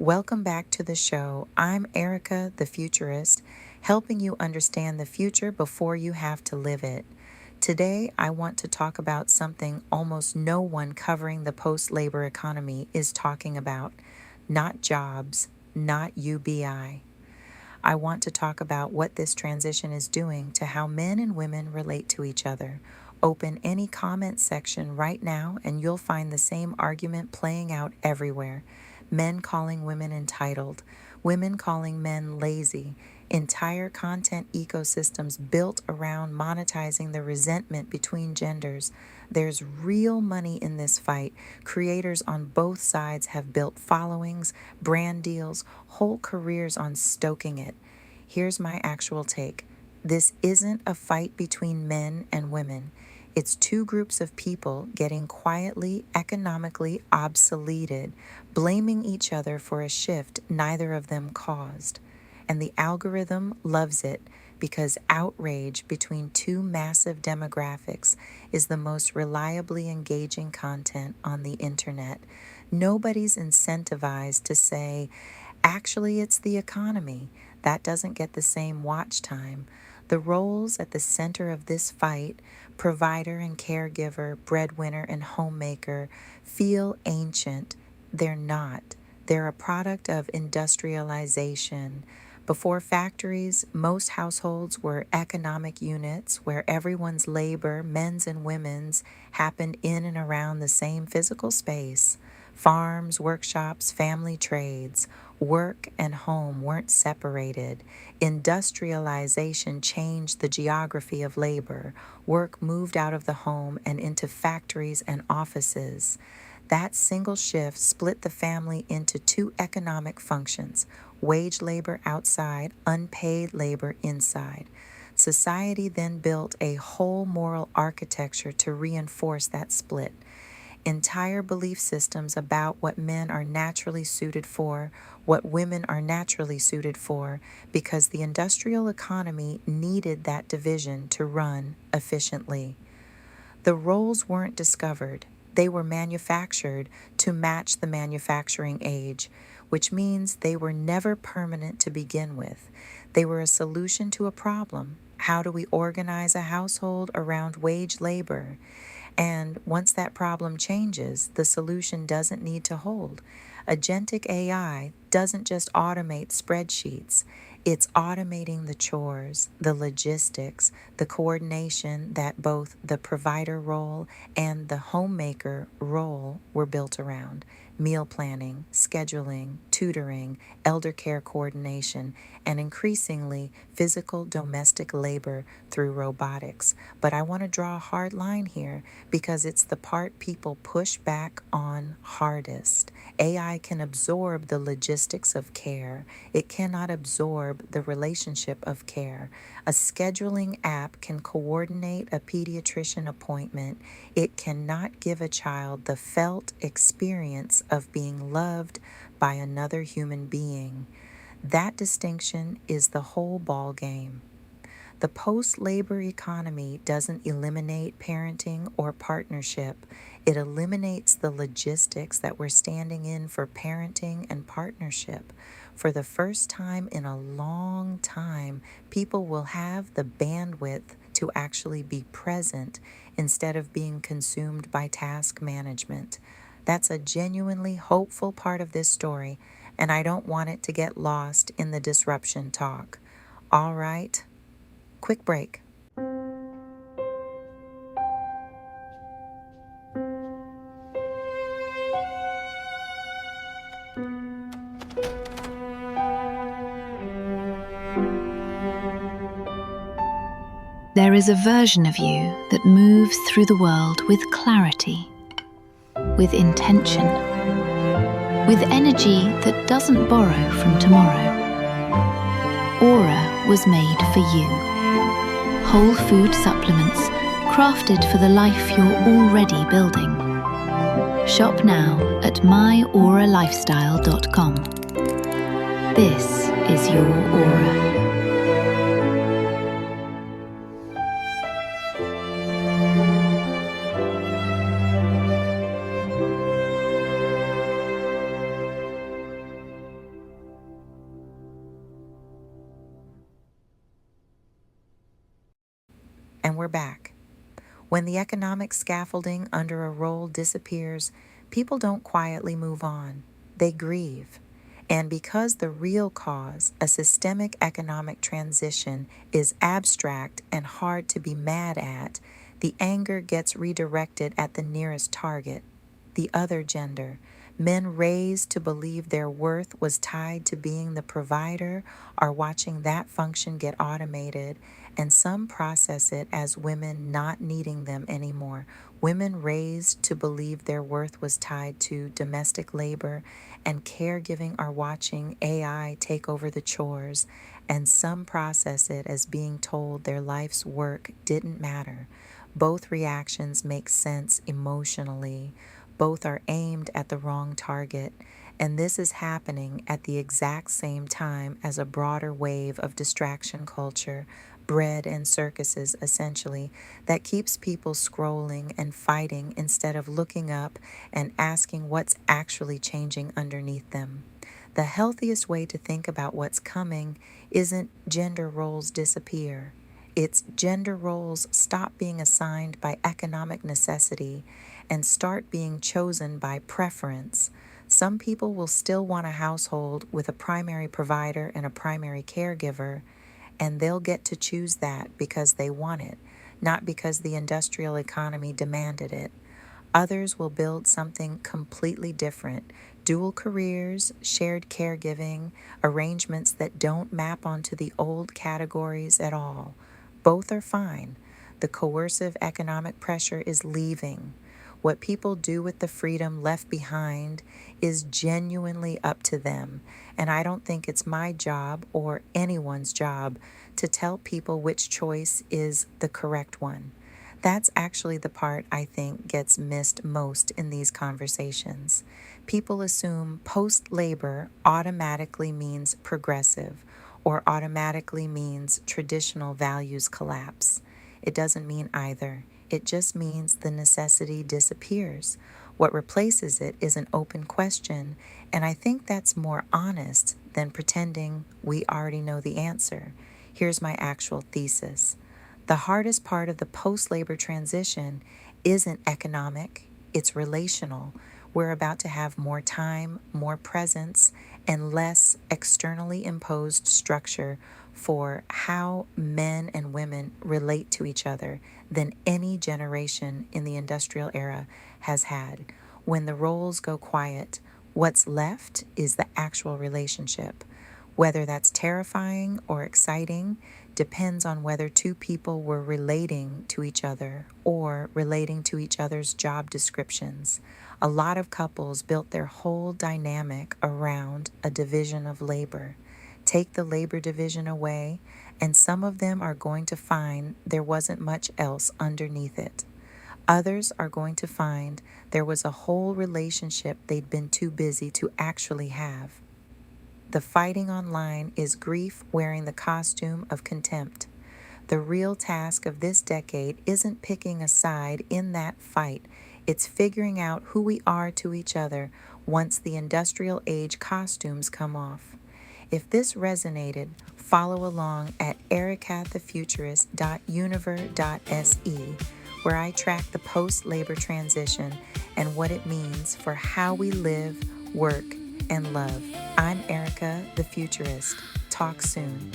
Welcome back to the show. I'm Erica the Futurist, helping you understand the future before you have to live it. Today, I want to talk about something almost no one covering the post-labor economy is talking about. Not jobs, not UBI. I want to talk about what this transition is doing to how men and women relate to each other. Open any comment section right now and you'll find the same argument playing out everywhere. Men calling women entitled, women calling men lazy, entire content ecosystems built around monetizing the resentment between genders. There's real money in this fight. Creators on both sides have built followings, brand deals, whole careers on stoking it. Here's my actual take. This isn't a fight between men and women. It's two groups of people getting quietly, economically obsoleted, blaming each other for a shift neither of them caused. And the algorithm loves it because outrage between two massive demographics is the most reliably engaging content on the internet. Nobody's incentivized to say, actually, it's the economy. That doesn't get the same watch time. The roles at the center of this fight, provider and caregiver, breadwinner and homemaker, feel ancient. They're not. They're a product of industrialization. Before factories, most households were economic units where everyone's labor, men's and women's, happened in and around the same physical space. Farms, workshops, family trades, work and home weren't separated. Industrialization changed the geography of labor. Work moved out of the home and into factories and offices. That single shift split the family into two economic functions: wage labor outside, unpaid labor inside. Society then built a whole moral architecture to reinforce that split. Entire belief systems about what men are naturally suited for, what women are naturally suited for, because the industrial economy needed that division to run efficiently. The roles weren't discovered. They were manufactured to match the manufacturing age, which means they were never permanent to begin with. They were a solution to a problem. How do we organize a household around wage labor? And once that problem changes, the solution doesn't need to hold. Agentic AI doesn't just automate spreadsheets. It's automating the chores, the logistics, the coordination that both the provider role and the homemaker role were built around. Meal planning, scheduling, tutoring, elder care coordination, and increasingly physical domestic labor through robotics. But I want to draw a hard line here because it's the part people push back on hardest. AI can absorb the logistics of care. It cannot absorb the relationship of care. A scheduling app can coordinate a pediatrician appointment. It cannot give a child the felt experience of being loved by another human being. That distinction is the whole ball game. The post-labor economy doesn't eliminate parenting or partnership. It eliminates the logistics that we're standing in for parenting and partnership. For the first time in a long time, people will have the bandwidth to actually be present instead of being consumed by task management. That's a genuinely hopeful part of this story, and I don't want it to get lost in the disruption talk. All right, quick break. There is a version of you that moves through the world with clarity, with intention, with energy that doesn't borrow from tomorrow. Aura was made for you. Whole food supplements crafted for the life you're already building. Shop now at myauralifestyle.com. This is your aura. And we're back. When the economic scaffolding under a role disappears, people don't quietly move on. They grieve. And because the real cause, a systemic economic transition, is abstract and hard to be mad at, the anger gets redirected at the nearest target, the other gender. Men raised to believe their worth was tied to being the provider are watching that function get automated, and some process it as women not needing them anymore. Women raised to believe their worth was tied to domestic labor and caregiving are watching AI take over the chores, and some process it as being told their life's work didn't matter. Both reactions make sense emotionally. Both are aimed at the wrong target, and this is happening at the exact same time as a broader wave of distraction culture, bread and circuses essentially, that keeps people scrolling and fighting instead of looking up and asking what's actually changing underneath them. The healthiest way to think about what's coming isn't gender roles disappear. It's gender roles stop being assigned by economic necessity and start being chosen by preference. Some people will still want a household with a primary provider and a primary caregiver, and they'll get to choose that because they want it, not because the industrial economy demanded it. Others will build something completely different: dual careers, shared caregiving, arrangements that don't map onto the old categories at all. Both are fine. The coercive economic pressure is leaving. What people do with the freedom left behind is genuinely up to them, and I don't think it's my job or anyone's job to tell people which choice is the correct one. That's actually the part I think gets missed most in these conversations. People assume post-labor automatically means progressive or automatically means traditional values collapse. It doesn't mean either. It just means the necessity disappears. What replaces it is an open question, and I think that's more honest than pretending we already know the answer. Here's my actual thesis. The hardest part of the post-labor transition isn't economic, it's relational. We're about to have more time, more presence, and less externally imposed structure for how men and women relate to each other than any generation in the industrial era has had. When the roles go quiet, what's left is the actual relationship. Whether that's terrifying or exciting depends on whether two people were relating to each other or relating to each other's job descriptions. A lot of couples built their whole dynamic around a division of labor. Take the labor division away, and some of them are going to find there wasn't much else underneath it. Others are going to find there was a whole relationship they'd been too busy to actually have. The fighting online is grief wearing the costume of contempt. The real task of this decade isn't picking a side in that fight. It's figuring out who we are to each other once the industrial age costumes come off. If this resonated, follow along at ericathefuturist.univer.se, where I track the post-labor transition and what it means for how we live, work, and love. I'm Erica the Futurist. Talk soon.